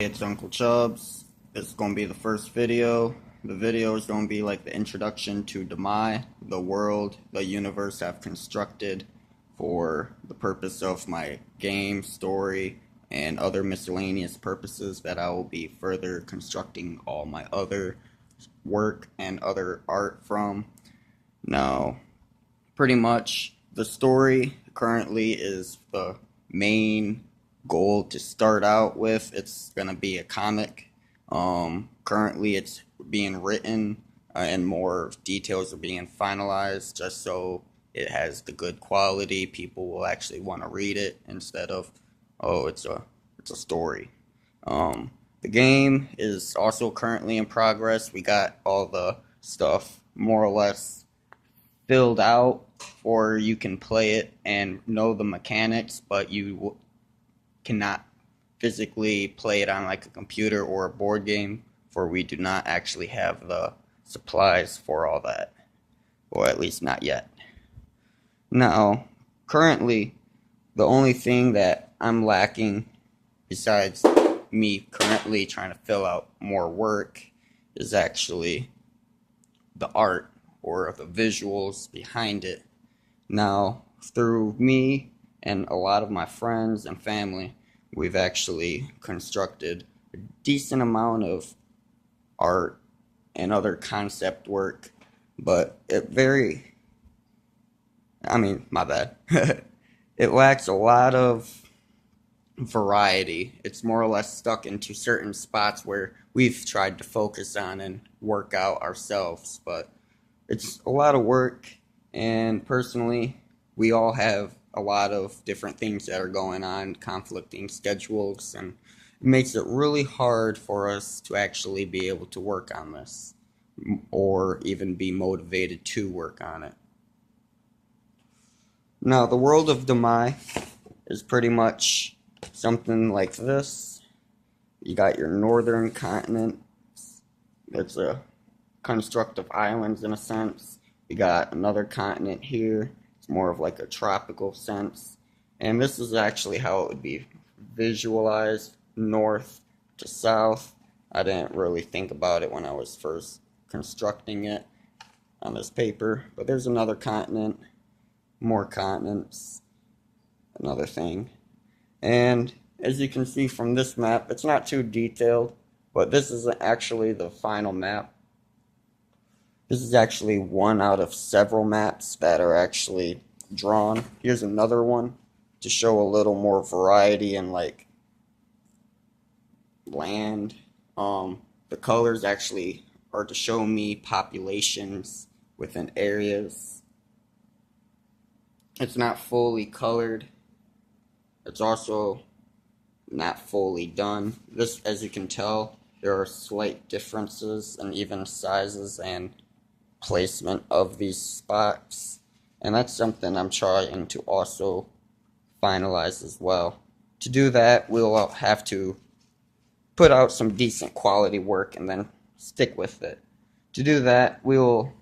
It's Uncle Chubbs. It's going to be the first video. The video is going to be like the introduction to Damai, the world, the universe I've constructed for the purpose of my game, story, and other miscellaneous purposes that I will be further constructing all my other work and other art from. Now, pretty much the story currently is the main goal to start out with. It's gonna be a comic. Currently it's being written and more details are being finalized just so it has the good quality. People will actually want to read it instead of, oh, it's a story. The game is also currently in progress. We got all the stuff more or less filled out, or you can play it and know the mechanics, but you cannot physically play it on like a computer or a board game, for we do not actually have the supplies for all that, or at least not yet. Now, currently, the only thing that I'm lacking, besides me currently trying to fill out more work, is actually the art or the visuals behind it. Now, through me and a lot of my friends and family, we've actually constructed a decent amount of art and other concept work, but my bad. It lacks a lot of variety. It's more or less stuck into certain spots where we've tried to focus on and work out ourselves, but it's a lot of work, and personally, we all have a lot of different things that are going on, conflicting schedules, and it makes it really hard for us to actually be able to work on this, or even be motivated to work on it. Now, the world of Damai is pretty much something like this. You got your northern continent. It's a construct of islands in a sense. You got another continent here. It's more of like a tropical sense. And this is actually how it would be visualized, north to south. I didn't really think about it when I was first constructing it on this paper. But there's another continent, more continents, another thing. And as you can see from this map, it's not too detailed, but this isn't actually the final map. This is actually one out of several maps that are actually drawn. Here's another one to show a little more variety and like land. The colors actually are to show me populations within areas. It's not fully colored. It's also not fully done. This, as you can tell, there are slight differences in even sizes and placement of these spots, and that's something I'm trying to also finalize as well. To do that, we'll have to put out some decent quality work and then stick with it. To do that, we'll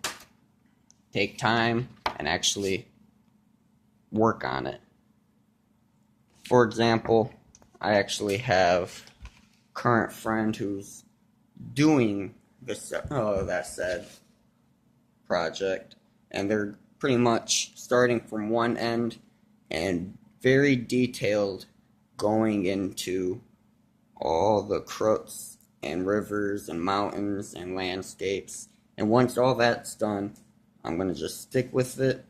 take time and actually work on it. For example, I actually have a current friend who's doing that said project, and they're pretty much starting from one end and very detailed, going into all the crooks and rivers and mountains and landscapes. And once all that's done, I'm going to just stick with it,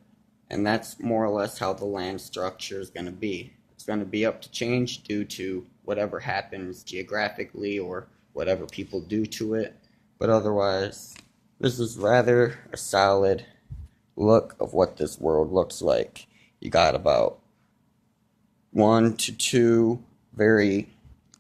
and that's more or less how the land structure is going to be. It's going to be up to change due to whatever happens geographically or whatever people do to it, but otherwise, this is rather a solid look of what this world looks like. You got about 1 to 2 very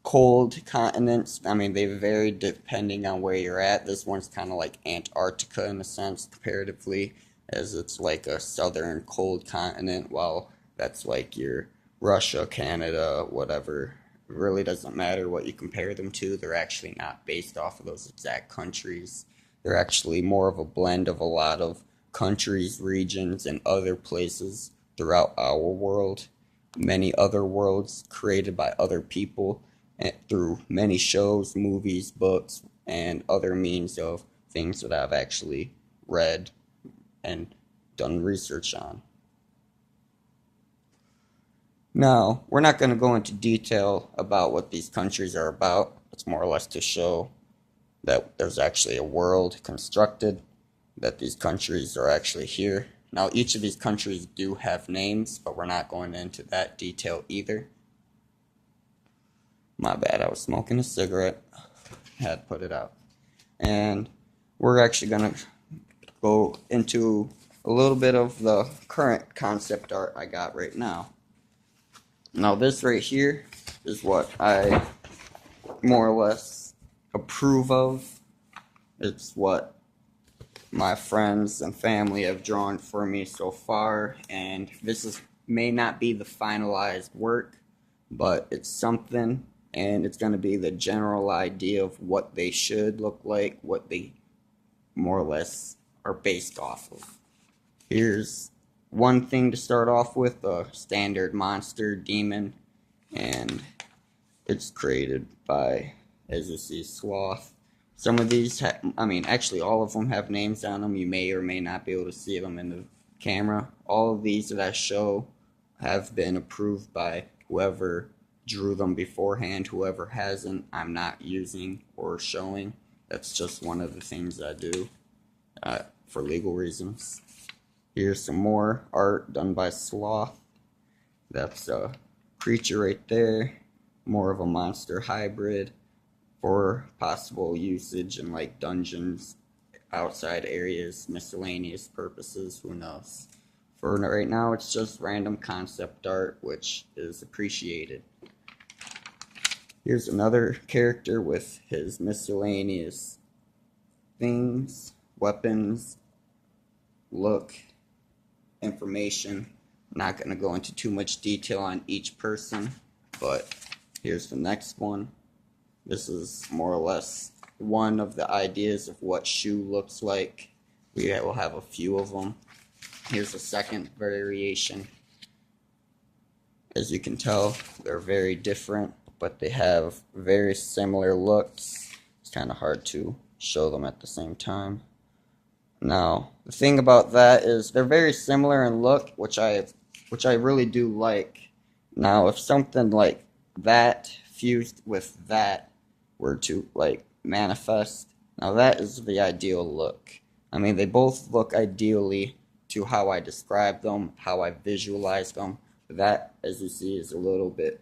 cold continents. I mean, they vary depending on where you're at. This one's kind of like Antarctica in a sense, comparatively, as it's like a southern cold continent, while that's like your Russia, Canada, whatever. It really doesn't matter what you compare them to. They're actually not based off of those exact countries. They're actually more of a blend of a lot of countries, regions, and other places throughout our world. Many other worlds created by other people, through many shows, movies, books, and other means of things that I've actually read and done research on. Now, we're not going to go into detail about what these countries are about. It's more or less to show that there's actually a world constructed, that these countries are actually here. Now, each of these countries do have names, but we're not going into that detail either. My bad, I was smoking a cigarette. Had put it out. And we're actually going to go into a little bit of the current concept art I got right now. Now, this right here is what I more or less approve of. It's what my friends and family have drawn for me so far, and this may not be the finalized work, but it's something, and it's going to be the general idea of what they should look like, what they more or less are based off of. Here's one thing to start off with, a standard monster demon, and it's created by, as you see, Sloth. Some of these, actually all of them have names on them. You may or may not be able to see them in the camera. All of these that I show have been approved by whoever drew them beforehand. Whoever hasn't, I'm not using or showing. That's just one of the things I do for legal reasons. Here's some more art done by Sloth. That's a creature right there. More of a monster hybrid for possible usage in like dungeons, outside areas, miscellaneous purposes, who knows. For right now, it's just random concept art, which is appreciated. Here's another character with his miscellaneous things, weapons, look, information. I'm not going to go into too much detail on each person, but here's the next one. This is more or less one of the ideas of what shoe looks like. We will have a few of them. Here's a second variation. As you can tell, they're very different, but they have very similar looks. It's kind of hard to show them at the same time. Now, the thing about that is they're very similar in look, which I really do like. Now, if something like that fused with that were to like manifest, now that is the ideal look. I mean, they both look ideally to how I describe them, how I visualize them. That, as you see, is a little bit